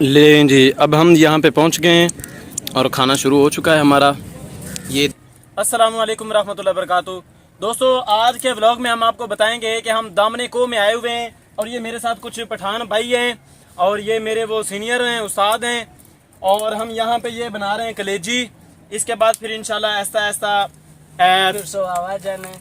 लें जी, अब हम यहाँ पे पहुँच गए हैं और खाना शुरू हो चुका है हमारा। ये अस्सलाम वालेकुम रहमतुल्लाहि वबरकातुहू। दोस्तों, आज के व्लॉग में हम आपको बताएंगे कि हम दामने को में आए हुए हैं और ये मेरे साथ कुछ पठान भाई हैं और ये मेरे वो सीनियर हैं, उस्ताद हैं, और हम यहाँ पे ये बना रहे हैं कलेजी। इसके बाद फिर इंशाल्लाह ऐसा ऐसा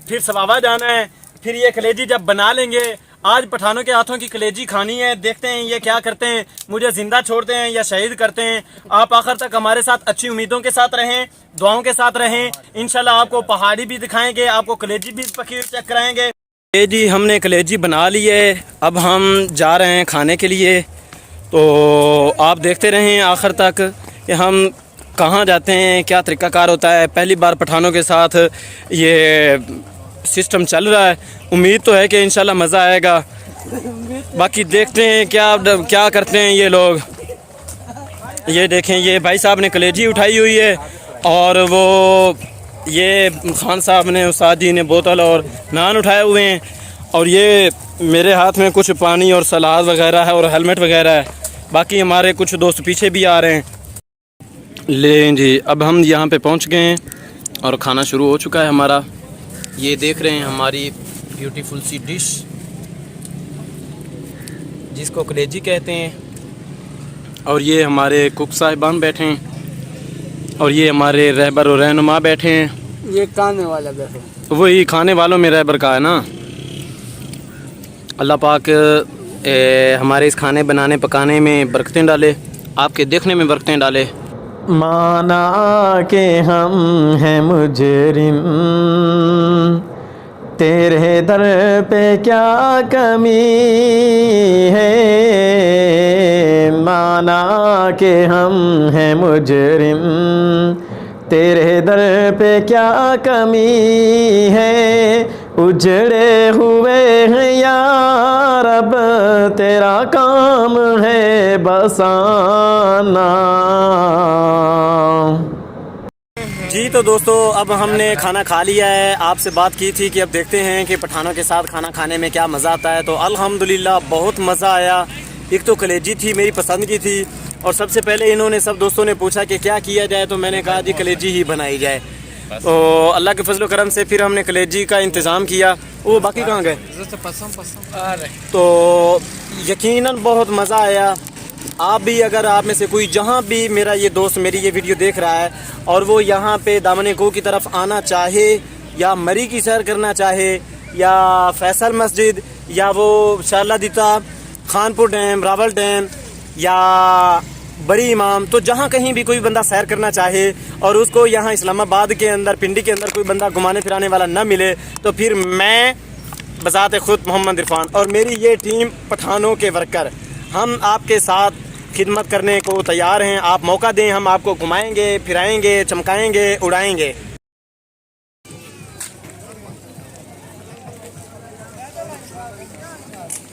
फिर सवावा जाना है। फिर ये कलेजी जब बना लेंगे, आज पठानों के हाथों की कलेजी खानी है। देखते हैं ये क्या करते हैं, मुझे जिंदा छोड़ते हैं या शहीद करते हैं। आप आखिर तक हमारे साथ अच्छी उम्मीदों के साथ रहें, दुआओं के साथ रहें। इंशाल्लाह आपको पहाड़ी भी दिखाएंगे, आपको कलेजी भी पकी चेक कराएंगे। ये जी, हमने कलेजी बना ली है, अब हम जा रहे हैं खाने के लिए। तो आप देखते रहें आखिर तक कि हम कहाँ जाते हैं, क्या तरीक़ाकार होता है। पहली बार पठानों के साथ ये सिस्टम चल रहा है। उम्मीद तो है कि इंशाल्लाह मज़ा आएगा। बाकी देखते हैं क्या करते हैं ये लोग। ये देखें, ये भाई साहब ने कलेजी उठाई हुई है और वो ये खान साहब ने, उस्ताद जी ने बोतल और नान उठाए हुए हैं, और ये मेरे हाथ में कुछ पानी और सलाद वगैरह है और हेलमेट वगैरह है। बाकी हमारे कुछ दोस्त पीछे भी आ रहे हैं। लें जी, अब हम यहाँ पे पहुँच गए हैं और खाना शुरू हो चुका है हमारा। ये देख रहे हैं हमारी ब्यूटीफुल सी डिश जिसको कलेजी कहते हैं, और ये हमारे कुक साहिबान बैठे हैं और ये हमारे रहबर और रहनुमा बैठे हैं। ये खाने वाला बैठे, वही खाने वालों में रहबर का है ना। अल्लाह पाक हमारे इस खाने बनाने पकाने में बरकतें डाले, आपके देखने में बरकतें डाले। माना के हम हैं मुजरिम, तेरे दर पे क्या कमी है। माना के हम हैं मुजरिम, तेरे दर पे क्या कमी है। उजड़े हुए हैं या रब, तेरा काम है बसाना। जी तो दोस्तों, अब हमने खाना खा लिया है। आपसे बात की थी कि अब देखते हैं कि पठानों के साथ खाना खाने में क्या मज़ा आता है। तो अल्हम्दुलिल्लाह बहुत मज़ा आया। एक तो कलेजी थी, मेरी पसंद की थी, और सबसे पहले इन्होंने सब दोस्तों ने पूछा कि क्या किया जाए, तो मैंने कहा जी कलेजी ही बनाई जाए। तो अल्लाह के फजल करम से फिर हमने कलेजी का इंतज़ाम किया। वो बाकी कहाँ गए? तो यकीनन बहुत मज़ा आया। आप भी, अगर आप में से कोई जहाँ भी मेरा ये दोस्त मेरी ये वीडियो देख रहा है और वो यहाँ पे दामने को की तरफ आना चाहे, या मरी की सैर करना चाहे, या फैसल मस्जिद, या वो शाला दिता, खानपुर डैम, रावल डैम, या बड़ी इमाम, तो जहाँ कहीं भी कोई बंदा सैर करना चाहे और उसको यहाँ इस्लामाबाद के अंदर, पिंडी के अंदर कोई बंदा घुमाने फिराने वाला न मिले, तो फिर मैं बज़ात खुद मोहम्मद इरफान और मेरी ये टीम पठानों के वर्कर, हम आपके साथ खिदमत करने को तैयार हैं। आप मौका दें, हम आपको घुमाएंगे, फिराएंगे, चमकाएंगे, उड़ाएंगे।